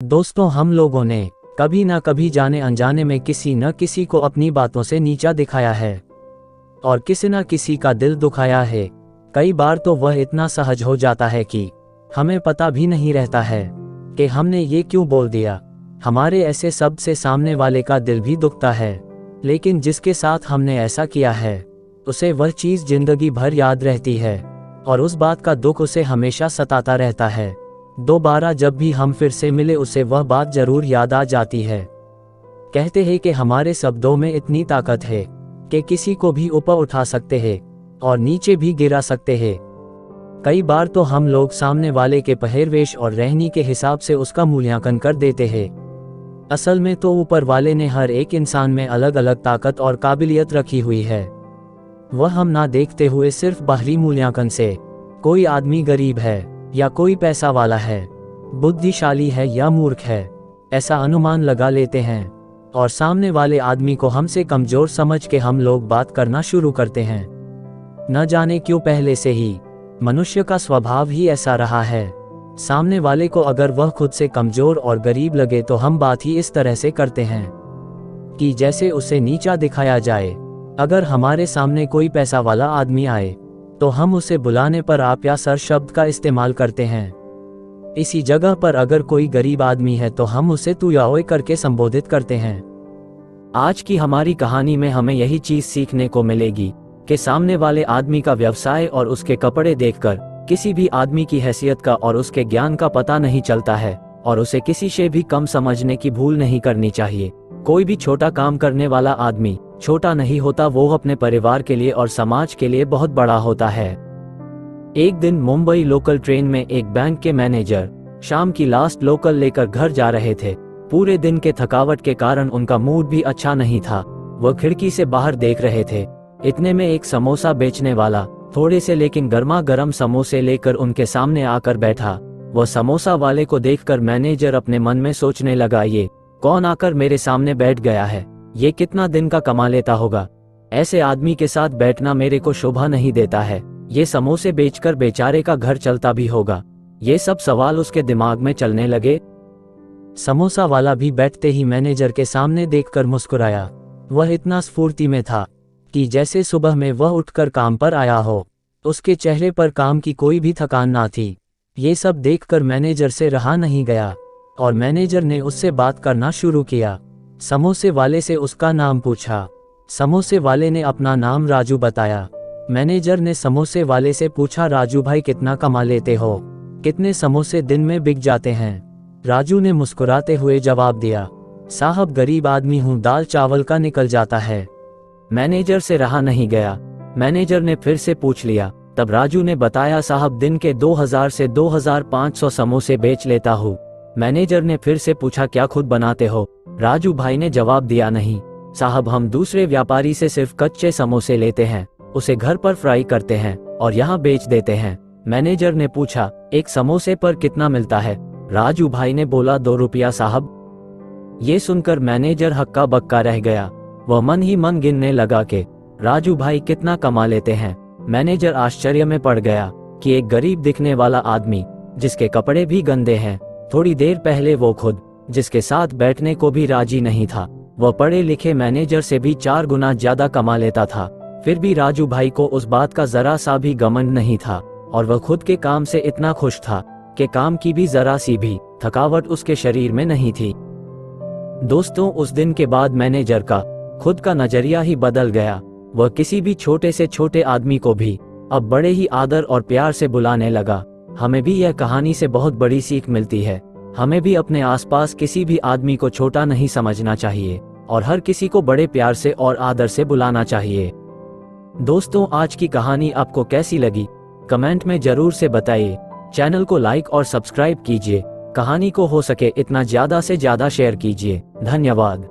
दोस्तों, हम लोगों ने कभी ना कभी जाने अनजाने में किसी न किसी को अपनी बातों से नीचा दिखाया है और किसी न किसी का दिल दुखाया है। कई बार तो वह इतना सहज हो जाता है कि हमें पता भी नहीं रहता है कि हमने ये क्यों बोल दिया। हमारे ऐसे शब्द से सामने वाले का दिल भी दुखता है, लेकिन जिसके साथ हमने ऐसा किया है उसे वह चीज़ जिंदगी भर याद रहती है और उस बात का दुख उसे हमेशा सताता रहता है। दोबारा जब भी हम फिर से मिले उसे वह बात जरूर याद आ जाती है। कहते हैं कि हमारे शब्दों में इतनी ताकत है कि किसी को भी ऊपर उठा सकते हैं और नीचे भी गिरा सकते हैं। कई बार तो हम लोग सामने वाले के पहरवेश और रहनी के हिसाब से उसका मूल्यांकन कर देते हैं। असल में तो ऊपर वाले ने हर एक इंसान में अलग अलग ताकत और काबिलियत रखी हुई है। वह हम ना देखते हुए सिर्फ बाहरी मूल्यांकन से कोई आदमी गरीब है या कोई पैसा वाला है, बुद्धिशाली है या मूर्ख है, ऐसा अनुमान लगा लेते हैं और सामने वाले आदमी को हमसे कमजोर समझ के हम लोग बात करना शुरू करते हैं। न जाने क्यों पहले से ही मनुष्य का स्वभाव ही ऐसा रहा है। सामने वाले को अगर वह खुद से कमजोर और गरीब लगे तो हम बात ही इस तरह से करते हैं कि जैसे उसे नीचा दिखाया जाए। अगर हमारे सामने कोई पैसा वाला आदमी आए तो हम उसे बुलाने पर आप या सर शब्द का इस्तेमाल करते हैं। इसी जगह पर अगर कोई गरीब आदमी है तो हम उसे तू या ओए करके संबोधित करते हैं। आज की हमारी कहानी में हमें यही चीज सीखने को मिलेगी कि सामने वाले आदमी का व्यवसाय और उसके कपड़े देखकर किसी भी आदमी की हैसियत का और उसके ज्ञान का पता नहीं चलता है और उसे किसी से भी कम समझने की भूल नहीं करनी चाहिए। कोई भी छोटा काम करने वाला आदमी छोटा नहीं होता, वो अपने परिवार के लिए और समाज के लिए बहुत बड़ा होता है। एक दिन मुंबई लोकल ट्रेन में एक बैंक के मैनेजर शाम की लास्ट लोकल लेकर घर जा रहे थे। पूरे दिन के थकावट के कारण उनका मूड भी अच्छा नहीं था। वह खिड़की से बाहर देख रहे थे। इतने में एक समोसा बेचने वाला थोड़े से लेकिन गर्मा गर्म समोसे लेकर उनके सामने आकर बैठा। वह समोसा वाले को देखकर मैनेजर अपने मन में सोचने लगा, ये कौन आकर मेरे सामने बैठ गया है, ये कितना दिन का कमा लेता होगा। ऐसे आदमी के साथ बैठना मेरे को शोभा नहीं देता है। ये समोसे बेचकर बेचारे का घर चलता भी होगा। ये सब सवाल उसके दिमाग में चलने लगे। समोसा वाला भी बैठते ही मैनेजर के सामने देखकर मुस्कुराया। वह इतना स्फूर्ति में था कि जैसे सुबह में वह उठकर काम पर आया हो। उसके चेहरे पर काम की कोई भी थकान ना थी। ये सब देखकर मैनेजर से रहा नहीं गया और मैनेजर ने उससे बात करना शुरू किया। समोसे वाले से उसका नाम पूछा। समोसे वाले ने अपना नाम राजू बताया। मैनेजर ने समोसे वाले से पूछा, राजू भाई कितना कमा लेते हो, कितने समोसे दिन में बिक जाते हैं? राजू ने मुस्कुराते हुए जवाब दिया, साहब गरीब आदमी हूँ, दाल चावल का निकल जाता है। मैनेजर से रहा नहीं गया। मैनेजर ने फिर से पूछ लिया। तब राजू ने बताया, साहब दिन के 2000 से 2500 समोसे बेच लेता हूँ। मैनेजर ने फिर से पूछा, क्या खुद बनाते हो? राजू भाई ने जवाब दिया, नहीं साहब, हम दूसरे व्यापारी से सिर्फ कच्चे समोसे लेते हैं, उसे घर पर फ्राई करते हैं और यहाँ बेच देते हैं। मैनेजर ने पूछा, एक समोसे पर कितना मिलता है? राजू भाई ने बोला, 2 रुपया साहब। ये सुनकर मैनेजर हक्का बक्का रह गया। वह मन ही मन गिनने लगा कि राजू भाई कितना कमा लेते हैं। मैनेजर आश्चर्य में पड़ गया कि एक गरीब दिखने वाला आदमी जिसके कपड़े भी गंदे हैं, थोड़ी देर पहले वो खुद जिसके साथ बैठने को भी राजी नहीं था, वह पढ़े लिखे मैनेजर से भी 4 गुना ज्यादा कमा लेता था। फिर भी राजू भाई को उस बात का जरा सा भी घमंड नहीं था और वह खुद के काम से इतना खुश था कि काम की भी जरा सी भी थकावट उसके शरीर में नहीं थी। दोस्तों, उस दिन के बाद मैनेजर का खुद का नजरिया ही बदल गया। वह किसी भी छोटे से छोटे आदमी को भी अब बड़े ही आदर और प्यार से बुलाने लगा। हमें भी यह कहानी से बहुत बड़ी सीख मिलती है। हमें भी अपने आसपास किसी भी आदमी को छोटा नहीं समझना चाहिए और हर किसी को बड़े प्यार से और आदर से बुलाना चाहिए। दोस्तों, आज की कहानी आपको कैसी लगी कमेंट में जरूर से बताइए। चैनल को लाइक और सब्सक्राइब कीजिए। कहानी को हो सके इतना ज्यादा से ज्यादा शेयर कीजिए। धन्यवाद।